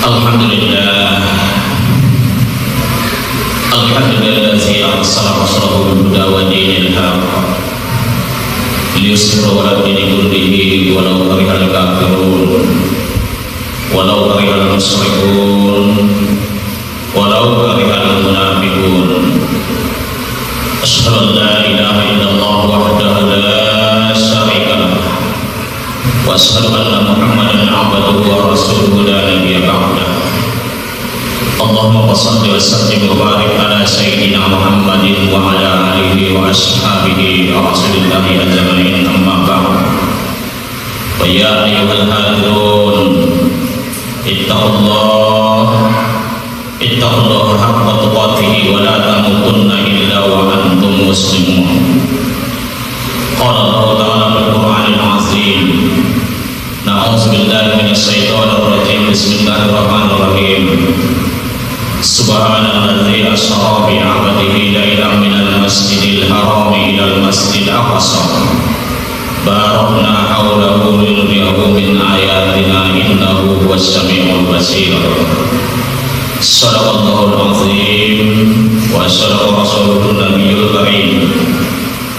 Alhamdulillah, alhamdulillazi arsala rasulahu bil huda wa dinil haq liyushirahu 'ala dini kullihi walau karihal kafirun walau karihal musyrikun walau karihal munafiqun. Asyhadu an la ilaha illallah wahdahu la syarika lah wa asyhadu anna Muhammadan 'abduhu wa rasuluhu la nabiyya ba'dah. Allahumma shalli wa sallim wa barik ala sayyidina Muhammadin wa ala alihi wa ashabihi wa rasulillahi ajma'in, amma ba'd. Wa ya ayyuhal hadirun ittaqullaha haqqa tuqatih wa la tamutunna illa wa antum muslimun. Qala Allah ta'ala fil Qur'anil 'azim, na'udzu billahi minasy syaithanir rajim. Bismillahirrahmanirrahim. Subhanalladzi asra bi 'abdihi lailan minal masjidil haram ilal masjidil aqsa barakna hawlahu linuriyahu min ayatina innahu huwas samiul basir. Shadaqallahul 'azim wa shadaqa rasuluhun nabiyyul karim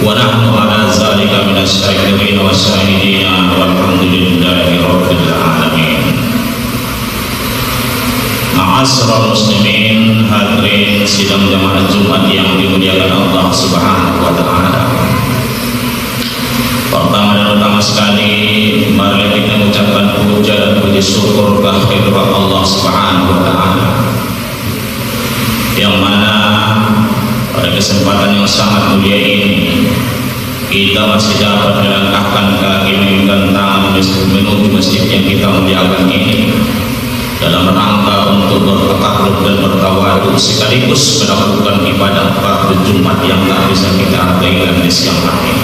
wa nahnu ala zalika minas syakirin wa syahidin walhamdulillahi rabbil alamin. Ma'asyiral muslimin, hadirin sidang jamaah Jumat yang dimuliakan Allah Subhanahu wa taala. Pertama dan utama sekali, mari kita mengucapkan puja dan puji syukur kehadirat Allah Subhanahu wa taala, yang mana pada kesempatan yang sangat mulia ini kita masih dapat melangkahkan kaki, menginginkan tangan menuju masjid yang kita muliakan ini dalam rangka untuk bertakarrub dan bertawadhu sekaligus melakukan ibadah fardu Jumat yang tak bisa kita abaikan di siang hari.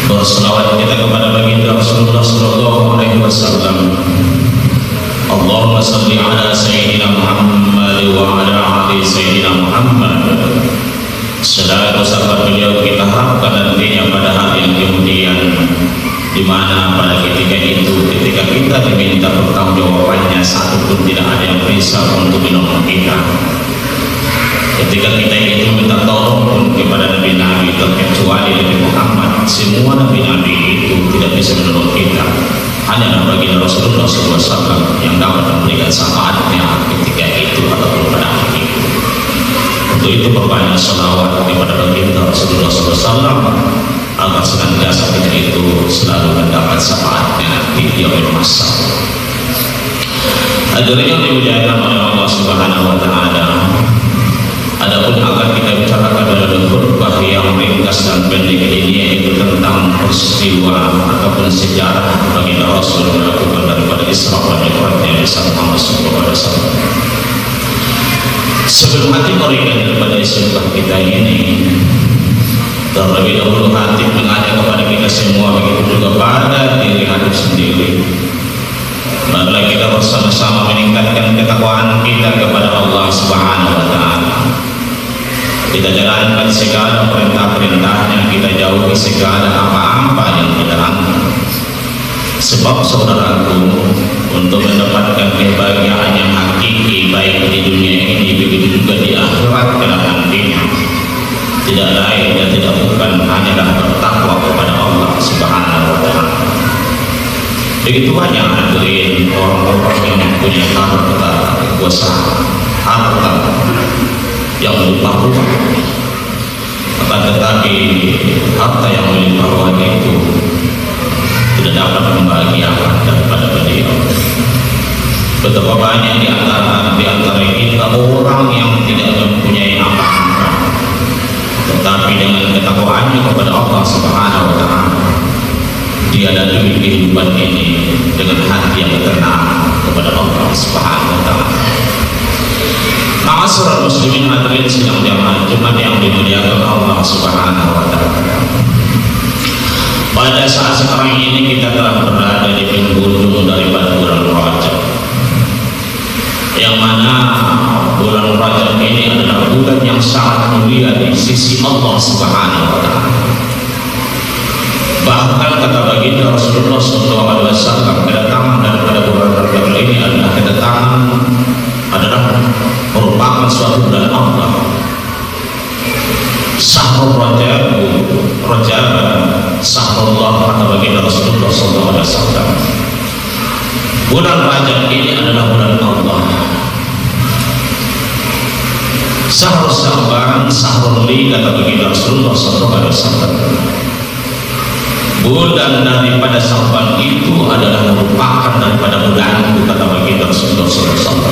Berselawat kita kepada baginda Rasulullah sallallahu alaihi wasallam. Allahumma shalli ala sayyidina Muhammad wa ala ali sayyidina Muhammad. Selawat sahabat beliau kita harapkan nantinya pada hari yang kemudian, di mana pada ketika itu, ketika kita diminta pertanggungjawabannya, satu pun tidak ada yang bisa untuk menolong kita. Ketika kita itu minta tolong pun kepada Nabi-Nabi terkecuali Nabi Muhammad, semua Nabi-Nabi itu tidak bisa menolong kita. Hanya baginda Rasulullah SAW yang dapat memberikan syafaatnya ketika itu ataupun pada hari itu. Untuk itu perbanyak salawat kepada baginda Rasulullah SAW agar senantiasa kita itu selalu mendapat syafaatnya di yaumil mahsyar. Hadirin yang dimuliakan oleh Allah Subhanahu wa taala, adapun akan kita bicarakan dalam khutbah yang ringkas dan pendek ini, yaitu tentang peristiwa ataupun sejarah baginda Rasul melakukan daripada Isra dan Mi'rajnya di Muhammad sallallahu alaihi wasallam. Sebelum hati berikan daripada istilah kita ini, terlebih dahulu hati mengajak kepada kita semua, begitu juga pada diri hati sendiri. Marilah kita bersama-sama meningkatkan ketakwaan kita kepada Allah Subhanahu wa taala. Kita jalankan segala perintah-perintahnya, kita jauhi segala apa-apa yang dilarangnya. Sebab saudaraku, untuk mendapatkan kebahagiaan yang hakiki baik di dunia ini begitu juga di akhirat kelak nantinya, tidak lain dan tidak bukan hanyalah bertakwa kepada Allah Subhanahu wa taala. Begitu banyak hadirin orang-orang yang mempunyai harta kekuasaan, harta yang melimpah-ruah, akan tetapi harta yang melimpah-ruah itu tidak dapat membahagiakan daripada beliau. Betapa banyak di antara kita orang yang tidak mempunyai apa-apa, tetapi dengan ketakwaannya kepada Allah Subhanahu wa taala, dia lalui kehidupan ini dengan hati yang tenang kepada Allah Subhanahu wa taala. Ma'asyiral muslimin, hadirin sidang jamaah Jumat yang dimuliakan Allah Subhanahu wa taala. Pada saat sekarang ini kita telah berada di penghujung daripada bulan Rajab, yang mana bulan Rajab ini adalah bulan yang sangat mulia di sisi Allah Subhanahu wa taala. Bahkan kata baginda Rasulullah SAW, kedatangan daripada bulan Rajab ini adalah sahur Rajab sahrullah, kata baginda Rasulullah SAW. Bulan Rajab ini adalah bulan Allah. Sahur Sya'ban sahrul li, kata baginda Rasulullah SAW. Bulan daripada Sya'ban itu adalah merupakan daripada bulanku, kata baginda Rasulullah SAW.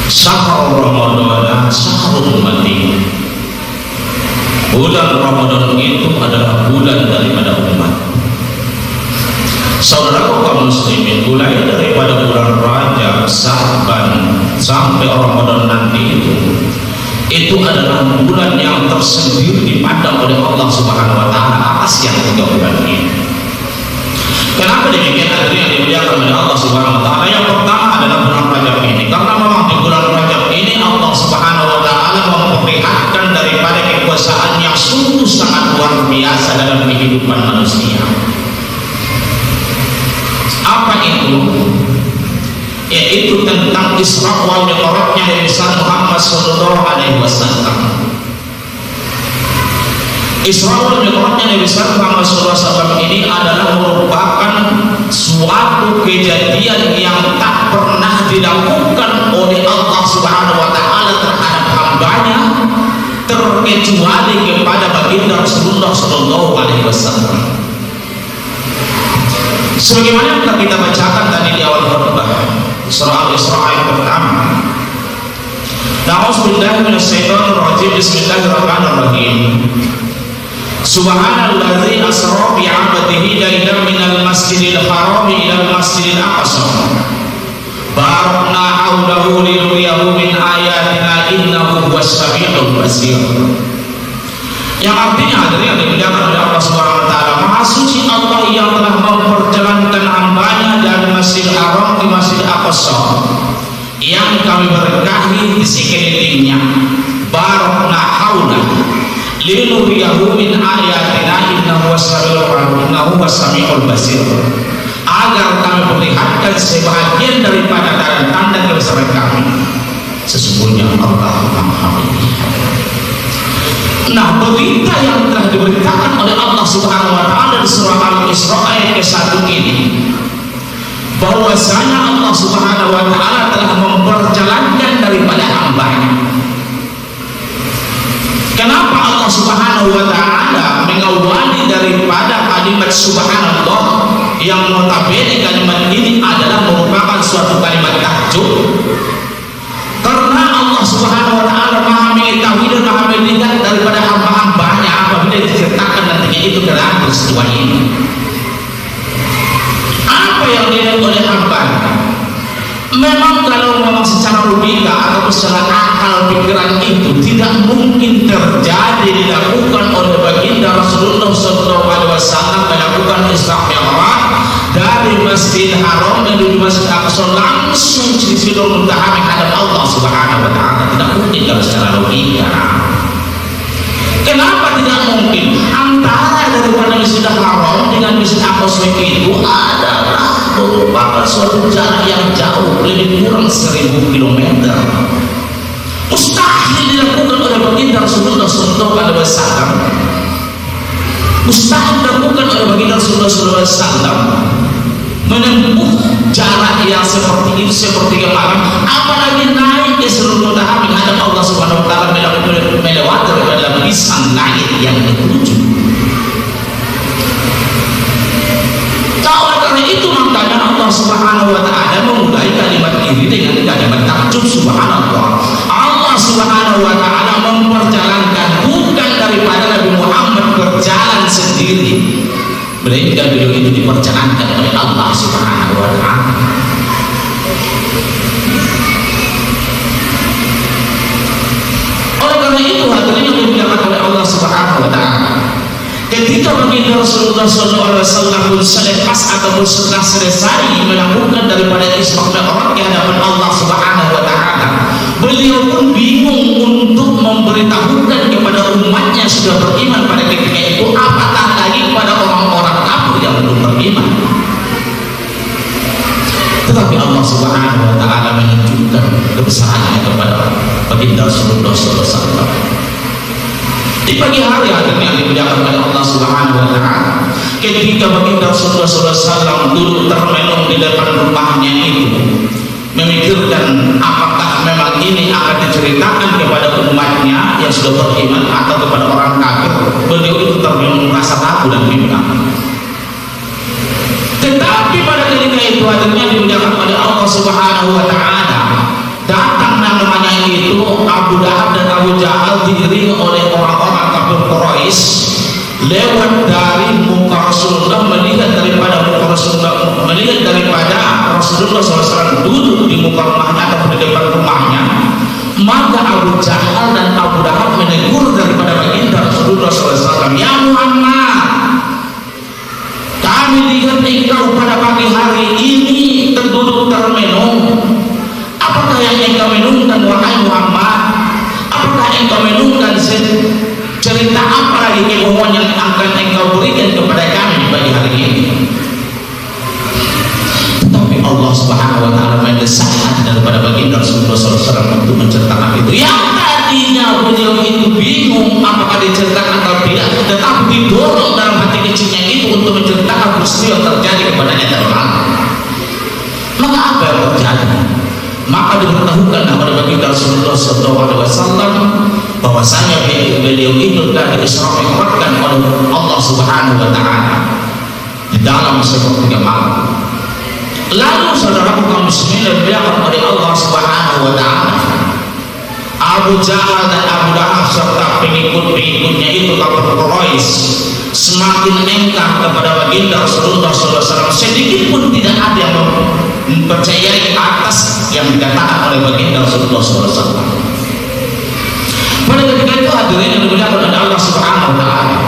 Syahrul Ramadan syahrul ummati. Bulan Ramadan itu adalah bulan daripada umat. Saudaraku kaum muslimin, mulai daripada bulan Rajab, Sya'ban sampai Ramadan nanti itu adalah bulan yang tersendiri dipandang oleh Allah Subhanahu wa taala atas yang 3 bulan ini. Kenapa demikian? Hadirin yang dimuliakan oleh Allah Subhanahu wa taala. Yang pertama adalah bulan Rajab ini, karena memang di bulan Rajab ini Allah Subhanahu wa taala memperlihatkan daripada kekuasaan yang sungguh sangat luar biasa dalam kehidupan manusia. Apa itu? Yaitu tentang Isra wal Mi'rajnya Nabi Muhammad sallallahu alaihi wasallam. Isra wal Mi'rajnya Nabi Muhammad sallallahu alaihi wasallam ini adalah merupakan suatu kejadian yang tak pernah dilakukan oleh Allah Subhanahu wa taala terhadap hambanya, terkecuali kepada baginda Rasulullah sallallahu alaihi wasallam. Sebagaimana yang kita bacakan tadi di awal khutbah, surah Al-Isra ayat pertama. Na'udzubillahi minasyaitonir rajim. Bismillahirrahmanirrahim. Subhanalladzi asra bi 'abdihi lailan minal masjidil haram ilal masjidil aqsa. Barakna haulahu linuriyahu min ayatina innahu huwas samiul basir. Yang artinya hadirin yang dimuliakan oleh Allah Subhanahu wa taala, Maha suci Allah yang telah memperjalankan hambanya dari Masjidil Haram ke Masjidil Aqsa yang kami berkahi di sekelilingnya. Barakna haula linuriyahu min ayatina innahu huwas samiul basir, agar kami perlihatkan sebahagian daripada tanda kebesaran kami. Sesungguhnya Allah Maha melihat. Nah, berita yang telah diberitakan oleh Allah Subhanahu wa taala di surah Al-Isra ayat ke-1 ini, bahwasanya Allah Subhanahu wa taala telah memperjalankan daripada hambanya. Kenapa Allah Subhanahu wa taala mengawali daripada kalimat subhanallah yang notabene kalimat ini adalah merupakan suatu kalimat takjub? Karena Allah Subhanahu wa taala Maha mengetahui dan Maha melihat daripada hamba-hambanya apabila diceritakan nantinya itu ke dalam peristiwa ini. Apa yang dilihat oleh hamba? Memang kalau memang secara logika atau secara akal pikiran itu tidak mungkin terjadi dilakukan oleh baginda Rasulullah SAW melakukan Isra Mi'raj dari Masjidil Haram menuju Masjidil Aqsa langsung di Sidratul Muntaha menghadap Allah Subhanahu wa taala. Tidak mungkin kalau secara logika. Kenapa tidak mungkin? Antara daripada Masjidil Haram dengan Masjidil Aqsa itu adalah merupakan suatu jarak yang jauh, lebih kurang 1000 km. Mustahil dilakukan oleh baginda Rasulullah SAW. Mustahil dilakukan oleh baginda Rasulullah SAW menempuh jarak yang seperti itu, seperti malam, apalagi naik ke Sidratul Muntaha menghadap Allah Subhanahu wa taala melewati daripada barisan langit yang ketujuh. Oleh karena itu makanya Allah Subhanahu wa taala memulai kalimat ini dengan kalimat takjub subhanallah. Allah Subhanahu wa taala memperjalankan, bukan daripada Nabi Muhammad berjalan sendiri, melainkan beliau itu diperjalankan oleh Allah Subhanahu wa taala. Oleh karena itu hadirin yang dimuliakan oleh Allah Subhanahu wa taala, ketika baginda Rasulullah SAW selepas ataupun setelah selesai melakukan daripada Isra Mi'raj di hadapan Allah Subhanahu wa taala, beliau pun bingung untuk memberitahukan kepada umatnya sudah beriman pada ketika itu, apatah lagi kepada orang-orang kafir yang belum beriman. Tetapi Allah Subhanahu wa taala menunjukkan kebesarannya kepada baginda Rasulullah SAW. Di pagi hari yang dimuliakan oleh Allah Subhanahu wa taala, ketika baginda Rasulullah SAW duduk termenung di depan rumahnya itu, memikirkan apakah memang ini akan diceritakan kepada umatnya yang sudah beriman atau kepada orang kafir. Beliau itu termenung merasa takut dan bimbang. Tetapi pada ketika itu akhirnya dimuliakan oleh Allah Subhanahu wa taala, datang namanya itu Abu Lahab dan Abu Jahal diiringi oleh orang-orang kafir Quraisy lewat dari muka Rasulullah, melihat daripada Rasulullah SAW duduk di muka rumahnya atau di depan rumahnya. Maka Abu Jahal dan Abu Lahab menegur daripada baginda Rasulullah SAW, "Ya Muhammad, kami lihat engkau pada pagi hari ini terduduk termenung. Apakah yang engkau menungkan wahai Muhammad? Apakah engkau menungkan cerita apa lagi kebohongan yang akan engkau berikan kepada kami di pagi hari ini?" Tetapi Allah Subhanahu wa taala mendesakkan daripada baginda Rasulullah SAW untuk menceritakan itu. Yang tadinya beliau itu bingung apakah diceritakan atau tidak, tetapi didorong dalam hati kecilnya itu untuk menceritakan peristiwa yang terjadi kepadanya dalam lalu. Maka apa yang terjadi? Maka diberitahukan kepada baginda Rasulullah SAW bahwasanya beliau itu telah Isra Mi'rajkan oleh Allah Subhanahu wa taala di dalam sepertiga malam. Lalu saudara kaum muslimin yang dimuliakan oleh Allah Subhanahu wa taala, Abu Jahal dan Abu Lahab serta pengikut-pengikutnya itu kafir Quraisy semakin engkar kepada baginda Rasulullah SAW. Sedikit pun tidak ada yang mempercayai atas yang dikatakan oleh baginda Rasulullah SAW. Pada ketika itu hadirin yang dimuliakan oleh Allah Subhanahu wa taala,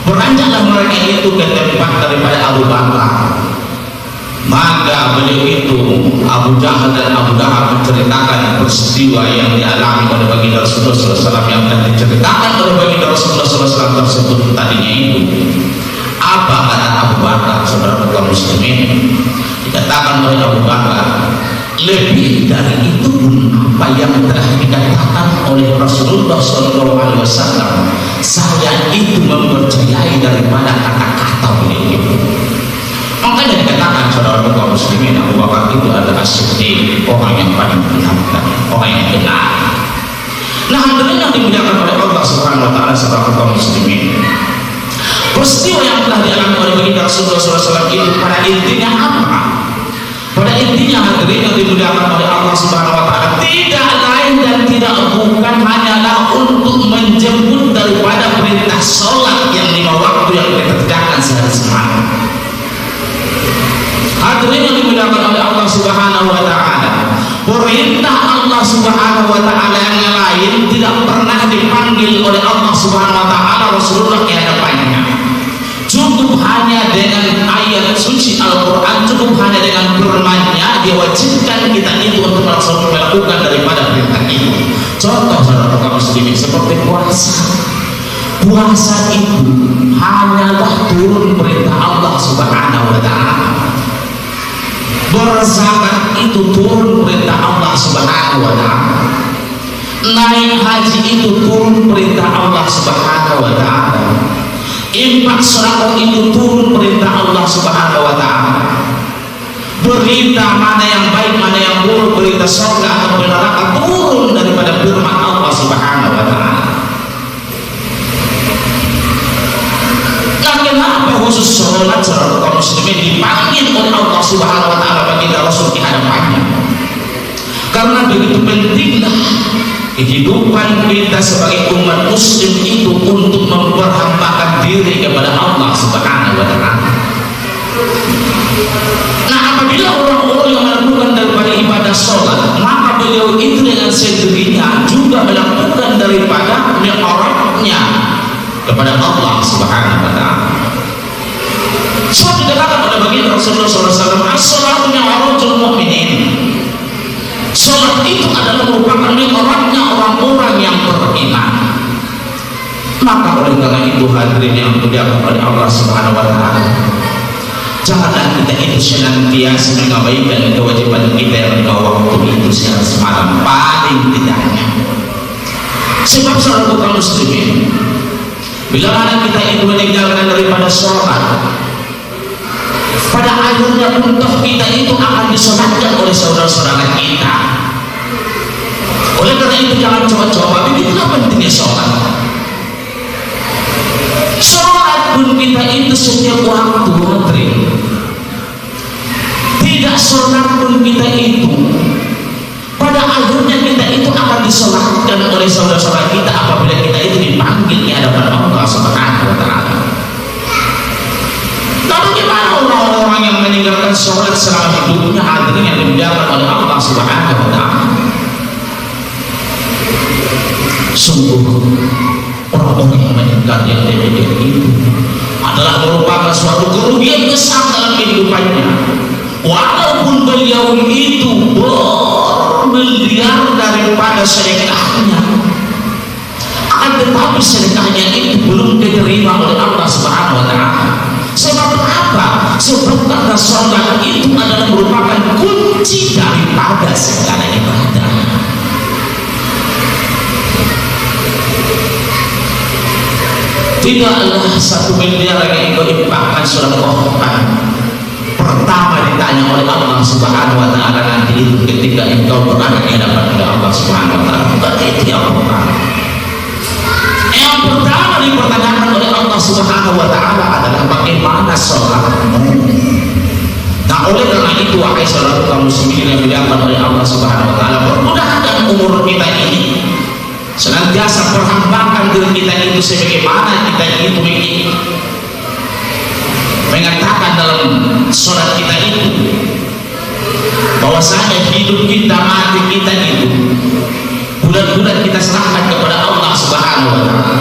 beranjaklah mereka itu ke tempat daripada Abu Bakar. Maka beliau itu Abu Jahal dan Abu Lahab menceritakan peristiwa yang dialami oleh baginda Rasulullah SAW yang telah diceritakan oleh baginda Rasulullah SAW tersebut tadinya itu. Apa kata Abu Bakar, saudara kaum muslimin? Dikatakan oleh Abu Bakar, lebih dari itu pun apa yang telah dikatakan oleh Rasulullah SAW, saya itu mempercayai daripada kata-kata beliau itu. Makanya dikatakan saudara kaum muslimin, Abu Bakar itu adalah Siddiq, orang yang paling benar, orang yang benar. Nah, hadirin yang dimuliakan oleh Allah Subhanahu wa taala, saudara kaum muslimin, peristiwa yang telah dialami oleh baginda Rasulullah SAW itu pada intinya apa? Pada intinya hadirin yang dimuliakan oleh Allah Subhanahu wa taala, tidak lain dan tidak bukan hanyalah untuk menjemput daripada perintah sholat yang 5 waktu yang dikerjakan sehari semalam. Hadirin yang dimuliakan oleh Allah Subhanahu wa taala, perintah Allah Subhanahu wa taala yang lain tidak pernah dipanggil oleh Allah Subhanahu wa taala Rasulullah ke hadapannya. Cukup hanya dengan ayat suci Al-Quran, cukup hanya dengan firman-Nya diwajibkan kita itu untuk melakukan daripada perintah itu. Contoh saudara kaum muslimin seperti puasa. Puasa itu hanyalah turun perintah Allah Subhanahu wa taala. Berzakat itu turun perintah Allah Subhanahu wa taala. Naik haji itu turun perintah Allah Subhanahu wa taala. Infak sedekah itu turun perintah Allah Subhanahu wa taala. Berita mana yang baik, mana yang buruk, berita surga atau neraka turun daripada firman Allah Subhanahu wa taala. Kenapa khusus sholat saudara kaum muslimin dipanggil oleh Allah Subhanahu wa taala baginda Rasul di hadapannya? Karena begitu pentinglah kehidupan kita sebagai umat muslim itu untuk memperhambakan diri kepada Allah Subhanahu wa taala. Nah, apabila orang-orang yang melakukan daripada ibadah sholat, maka beliau itu dengan sendirinya juga melakukan daripada mi'rajnya kepada Allah Subhanahu wa taala. Sebab dikatakan oleh baginda Rasulullah SAW, as-salatu mi'rajul mu'minin. Salat itu adalah merupakan mi'rajnya orang-orang yang beriman. Maka oleh karena itu hadirin yang dimuliakan oleh Allah Subhanahu wa taala, janganlah kita itu senantiasa mengabaikan kewajiban kita yang 5 waktu itu sehari semalam paling tidaknya. Sebab saudara kaum muslimin, Bila mana kita itu meninggalkan daripada sholat, pada akhirnya untuk kita itu akan disolatkan oleh saudara-saudara kita. Oleh karena itu jangan coba-coba, begitulah pentingnya sholat. Sholat pun kita itu setiap waktu materi. Tidak sholat pun kita itu, pada akhirnya kita itu akan disolatkan oleh saudara-saudara kita apabila kita itu dipanggil di hadapan Allah Subhanahu wa Ta'ala. Lalu bagaimana orang-orang yang meninggalkan sholat selama hidupnya, hadirin yang dimuliakan oleh Allah Subhanahu wa Ta'ala? Sungguh orang-orang yang meninggal yang demikian itu adalah merupakan suatu kerugian besar dalam kehidupannya. Walaupun beliau itu bermiliar daripada sedekahnya, akan tetapi sedekahnya itu belum diterima oleh Allah Subhanahu wa Ta'ala. Sebab apa? Sebab karena sholat itu adalah merupakan kunci daripada segala ibadah. Tidaklah 1 miliar yang engkau infakkan surat Al-Quran pertama ditanya oleh Allah Subhanahu wa Ta'ala nanti itu ketika engkau berada di hadapan Allah Subhanahu wa Ta'ala. Bukan itu yang pertama. Yang pertama dipertanyakan oleh Allah Subhanahu wa Ta'ala adalah bagaimana sholatmu. Nah, oleh karena itu wahai saudara kaum muslimin yang dimuliakan oleh Allah Subhanahu wa Ta'ala, permudahkan umur kita ini, senantiasa perhambakan diri kita itu sebagaimana kita itu mengatakan dalam sholat kita itu bahwasanya hidup kita, mati kita itu bulan-bulan kita serahkan kepada Allah Subhanahu wa Ta'ala.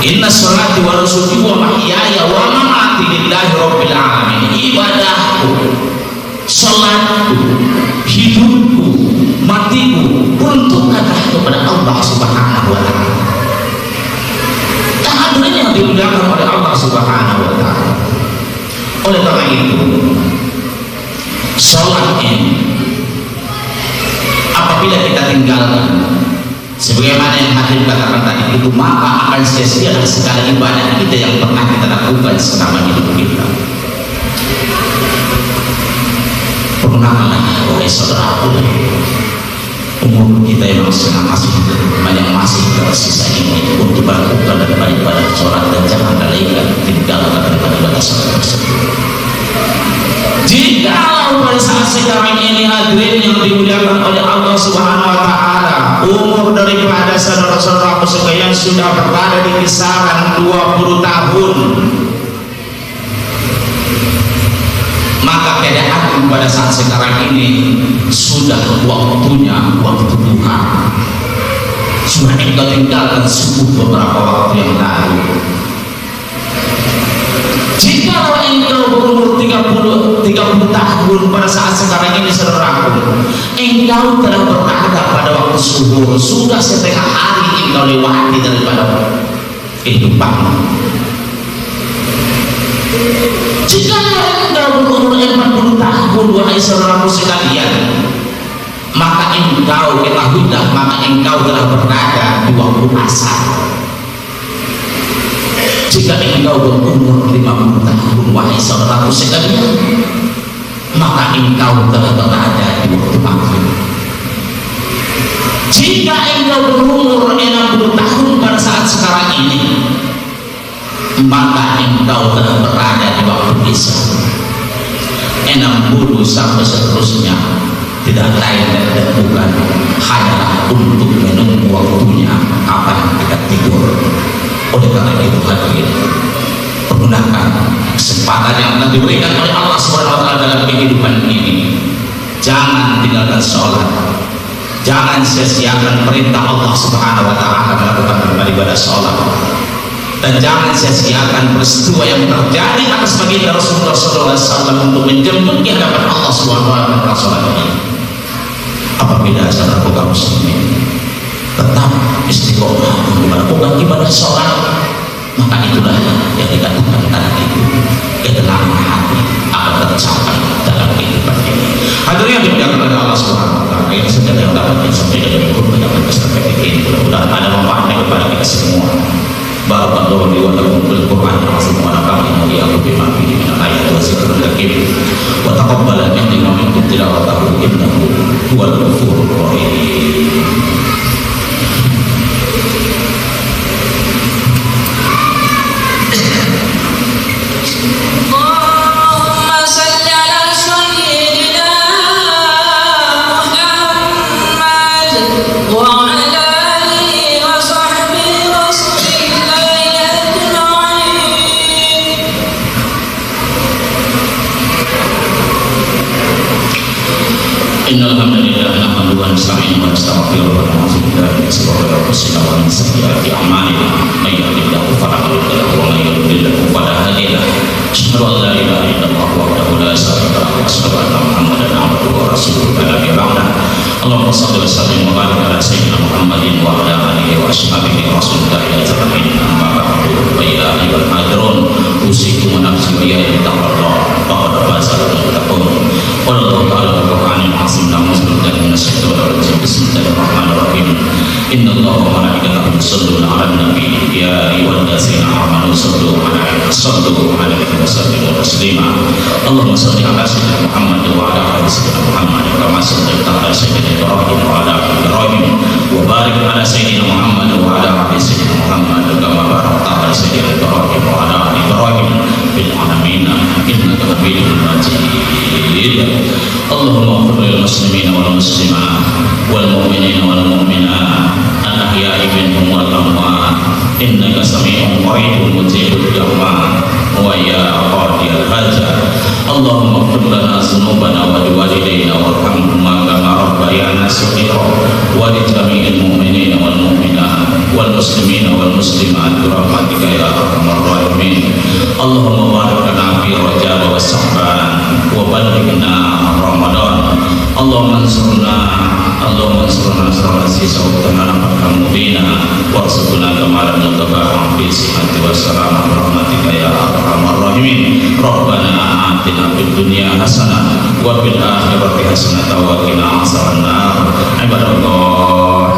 Inna sholati wa nusuki wa mahyaya wa mamati lillahi rabbil alamin. Ibadahku, sholatku, hidupku, matiku peruntukkanlah kepada Allah Subhanahu wa Ta'ala. Hadirin yang dimuliakan oleh Allah Subhanahu wa Ta'ala. Oleh karena itu, sholat ini apabila kita tinggalkan sebagaimana yang hadir katakan tadi itu, maka akan sia-sia segala ibadah kita yang pernah kita lakukan selama hidup kita. Pernahlah wahai saudaraku, umur kita yang masih tersisa ini untuk melakukan daripada ibadah sholat, dan jangan lalaikan tinggalkan daripada ibadah sholat tersebut. Jikalau pada saat sekarang ini hadirin yang dimuliakan oleh Allah Subhanahu wa Ta'ala, umur daripada saudara-saudaraku sekalian sudah berada di kisaran 20 tahun, maka keadaan pada saat sekarang ini sudah waktunya waktu duha. Sudah engkau tinggalkan subuh beberapa waktu yang lalu. Jika engkau berumur 30 tahun pada saat sekarang ini saudaraku, engkau telah berada pada waktu subuh, sudah setengah hari engkau lewati daripada kehidupanmu. Jika engkau berumur 40 tahun wahai saudaraku sekalian, maka engkau ketahuilah, maka engkau telah berada di waktu asar. Jika engkau berumur 50 tahun wahai saudaraku sekalian, maka engkau telah berada di waktu maghrib. Jika engkau berumur 60 tahun pada saat sekarang ini, maka engkau telah berada di waktu isya. 60 sampai seterusnya tidak lain dan bukan hanyalah untuk menunggu waktunya kapan kita tidur. Oleh karena itu hadirin, pergunakan kesempatan yang telah diberikan oleh Allah Subhanahu wa Ta'ala dalam kehidupan ini. Jangan tinggalkan sholat, jangan sia-siakan perintah Allah Subhanahu wa Ta'ala melakukan ibadah sholat, dan jangan sia-siakan peristiwa yang terjadi atas baginda Rasulullah SAW untuk menjemput di hadapan Allah Subhanahu wa Ta'ala sholat ini. Apabila saudara kaum muslimin tetap istiqomah untuk melakukan ibadah sholat, maka itulah yang dikatakan tadi itu ketenangan hati akan tercapai dalam kehidupan ini. Hadirin yang dimuliakan oleh Allah Subhanahu wa Ta'ala, yang saja yang dapat disampaikan dari guru dapat perspektif ini, mudah-mudahan ada manfaatnya kepada kita semua. li wa lakum bil Qur'anil azim wa nafa'ani iyyakum bima fihi min al-ayati wa zikril hakim wa taqabbal minni wa minkum tilawatahu innahu huwal ghafurur rahim. Innal hamdalillah nahmaduhu wa nasta'inuhu wa nastaghfiruh wa na'udzu billahi min shururi anfusina wa min sayyiati a'malina may yahdihillahu fala mudilla lahu wa may yudlil fala hadiya lahu. Asyhadu an la ilaha illallah wahdahu la syarika lahu wa asyhadu anna Muhammadan abduhu wa rasuluhu la nabiyya ba'dahu. Allahumma shalli wa sallim wa barik ala sayyidina Muhammadin wa ala alihi wa ashabihi rasulillah ajma'in. Amma ba'du fa ya ayyuhal hadirun usikum wa nafsi wa iyyakum taqwadallah faqad faza al-muttaqun. Qala Allah ta'ala fil Qur'anil azim Bismillahirrahmanirrahim. Innallaha wa malaikatahu yusholluna 'alan nabi ya ayyuhallazina amanu sallu 'alaihi wa sallimu taslima. Allahumma shalli 'ala sayyidina Muhammad wa 'ala ali sayyidina Muhammad kama shallaita 'ala sayyidina Ibrahim wa 'ala ali Ibrahim wa barik 'ala sayyidina Muhammad wa 'ala ali sayyidina Muhammad kama barakta 'ala sayyidina Ibrahim wa 'ala ali Ibrahim fil 'alamin innaka Hamidum Majid. Allahumma ighfir lil muslimina wal muslimat wal mu'minina wal mu'minat al-ahya'i minhum wal amwat innaka sami'un qaribun mujibud da'wat wa ya qadiyal hajat. Allahumma ighfir lana dhunubana wa liwalidayna warhamhuma kama rabbayana shaghira wa li jami'il mu'minina wal mu'minat wal muslimina wal muslimat bi rahmatika ya arhamar rahimin. Allahumma barik lana fi Rajab wa Sha'ban wa ballighna Ramadan. Allahumma ansurna nasran aziza wa tanana mubina warzuqna kamalan mutaba'an fi sihhati wa salamah rahmatika ya arhamar rahimin. Rabbana atina fid dunya hasanah wa fil akhirati hasanah wa qina azabannar. Ibadallah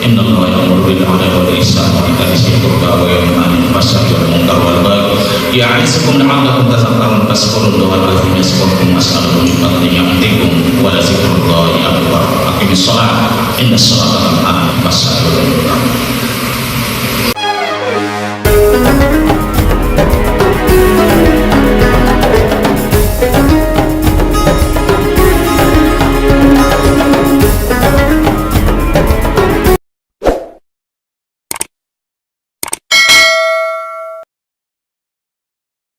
innallaha ya'muru bil 'adli wal ihsani wa ita'i dzil qurba wa yanha 'anil fahsya'i wal munkari wal baghi ya'izukum la'allakum tadhakkarun. Fazkurullaha al-'azim yazkurkum was'aluhu min fadlihi ya'tikum wa la dzikrullahi akbar. Aqimis shalah inna sholata tanha 'anil fahsya'i wal munkari.